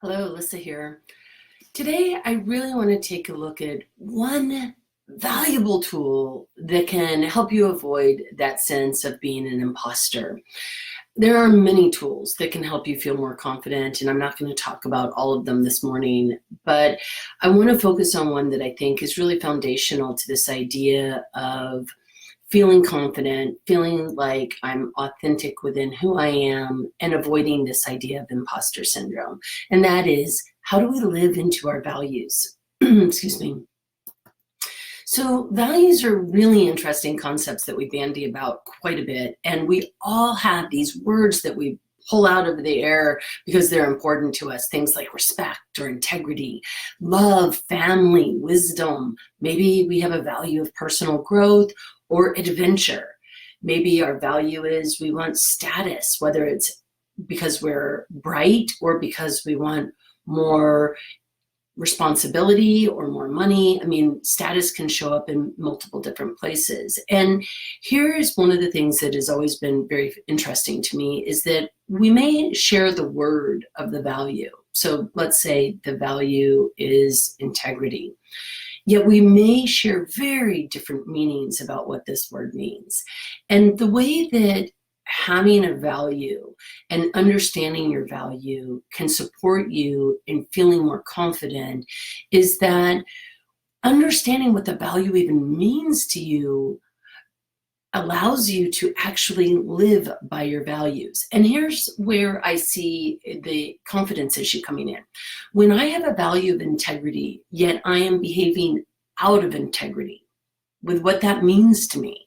Hello, Lyssa here. Today, I really want to take a look at one valuable tool that can help you avoid that sense of being an imposter. There are many tools that can help you feel more confident, and I'm not going to talk about all of them this morning, but I want to focus on one that I think is really foundational to this idea of feeling confident, feeling like I'm authentic within who I am, and avoiding this idea of imposter syndrome. And that is, how do we live into our values? Excuse me. So values are really interesting concepts that we bandy about quite a bit. And we all have these words that we pull out of the air because they're important to us. Things like respect or integrity, love, family, wisdom. Maybe we have a value of personal growth or adventure. Maybe our value is we want status, whether it's because we're bright or because we want more responsibility or more money. I mean, status can show up in multiple different places. And here is one of the things that has always been very interesting to me is that we may share the word of the value. So let's say the value is integrity. Yet we may share very different meanings about what this word means. And the way that having a value and understanding your value can support you in feeling more confident is that understanding what the value even means to you allows you to actually live by your values. And here's where I see the confidence issue coming in. When I have a value of integrity, yet I am behaving out of integrity with what that means to me,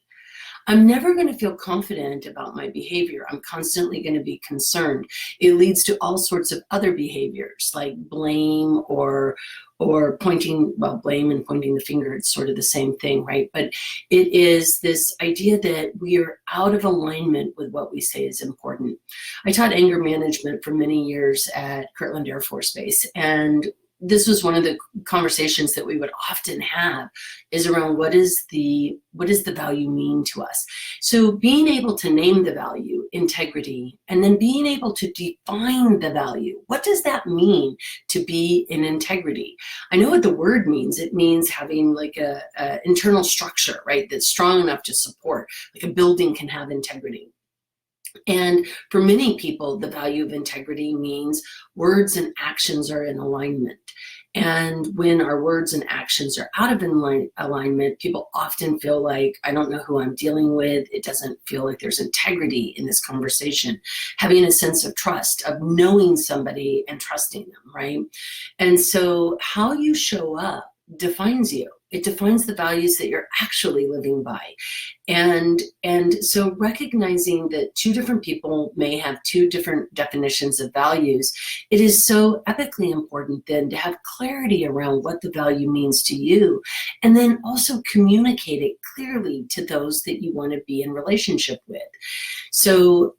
I'm never going to feel confident about my behavior. I'm constantly going to be concerned. It leads to all sorts of other behaviors like blame or pointing, well, blame and pointing the finger, it's sort of the same thing, right? But it is this idea that we are out of alignment with what we say is important. I taught anger management for many years at Kirtland Air Force Base, and this was one of the conversations that we would often have is around what does the value mean to us? So being able to name the value, integrity, and then being able to define the value. What does that mean to be in integrity? I know what the word means. It means having like a internal structure, right? That's strong enough to support, like a building can have integrity. And for many people, the value of integrity means words and actions are in alignment. And when our words and actions are out of alignment, people often feel like, I don't know who I'm dealing with. It doesn't feel like there's integrity in this conversation. Having a sense of trust, of knowing somebody and trusting them, right? And so how you show up defines you. It defines the values that you're actually living by. And so recognizing that two different people may have two different definitions of values, it is so epically important then to have clarity around what the value means to you, and then also communicate it clearly to those that you want to be in relationship with. So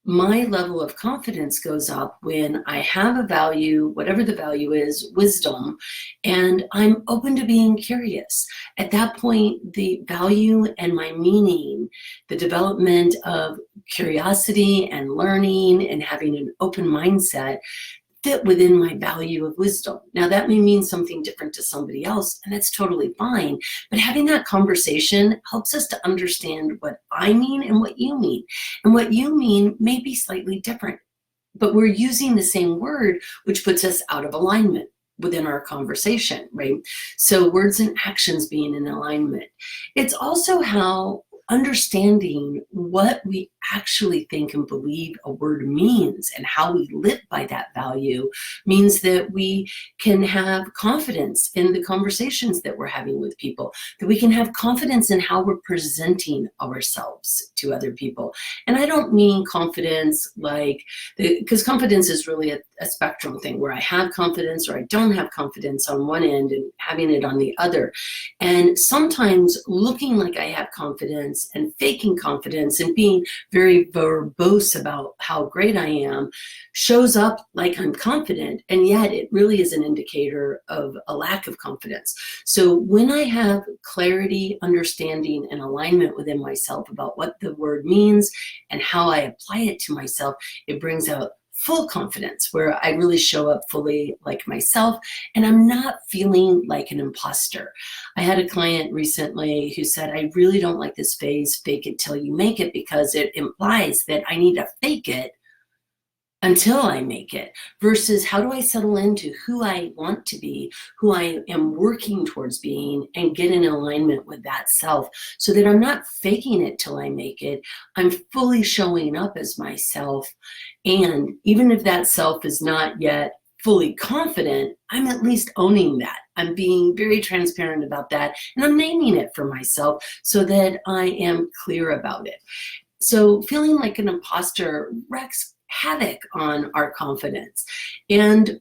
my level of confidence goes up when I have a value, whatever the value is, wisdom, and I'm open to being curious. At that point, the value and my meaning, the development of curiosity and learning and having an open mindset fit within my value of wisdom. Now that may mean something different to somebody else, and that's totally fine. But having that conversation helps us to understand what I mean and what you mean. And what you mean may be slightly different, but we're using the same word, which puts us out of alignment within our conversation, right? So words and actions being in alignment. It's also how understanding what we actually think and believe a word means and how we live by that value means that we can have confidence in the conversations that we're having with people, that we can have confidence in how we're presenting ourselves to other people. And I don't mean confidence like, because confidence is really a spectrum thing where I have confidence or I don't have confidence on one end and having it on the other. And sometimes looking like I have confidence and faking confidence and being very verbose about how great I am shows up like I'm confident, and yet it really is an indicator of a lack of confidence. So when I have clarity, understanding, and alignment within myself about what the word means and how I apply it to myself, it brings out full confidence, where I really show up fully like myself and I'm not feeling like an imposter. I had a client recently who said, I really don't like this phase, fake it till you make it, because it implies that I need to fake it until I make it, versus how do I settle into who I want to be, who I am working towards being, and get in alignment with that self so that I'm not faking it till I make it. I'm fully showing up as myself. And even if that self is not yet fully confident, I'm at least owning that. I'm being very transparent about that, and I'm naming it for myself so that I am clear about it. So feeling like an imposter wreaks havoc on our confidence. And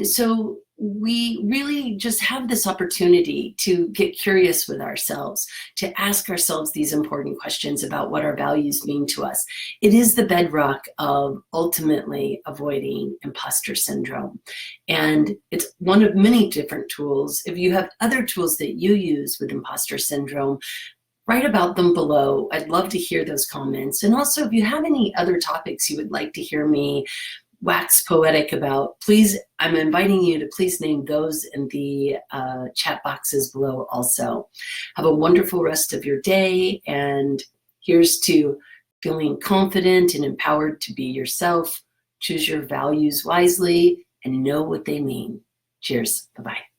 so we really just have this opportunity to get curious with ourselves, to ask ourselves these important questions about what our values mean to us. It is the bedrock of ultimately avoiding imposter syndrome. And it's one of many different tools. If you have other tools that you use with imposter syndrome, write about them below. I'd love to hear those comments. And also, if you have any other topics you would like to hear me wax poetic about, please, I'm inviting you to please name those in the chat boxes below also. Have a wonderful rest of your day, and here's to feeling confident and empowered to be yourself. Choose your values wisely and know what they mean. Cheers. Bye-bye.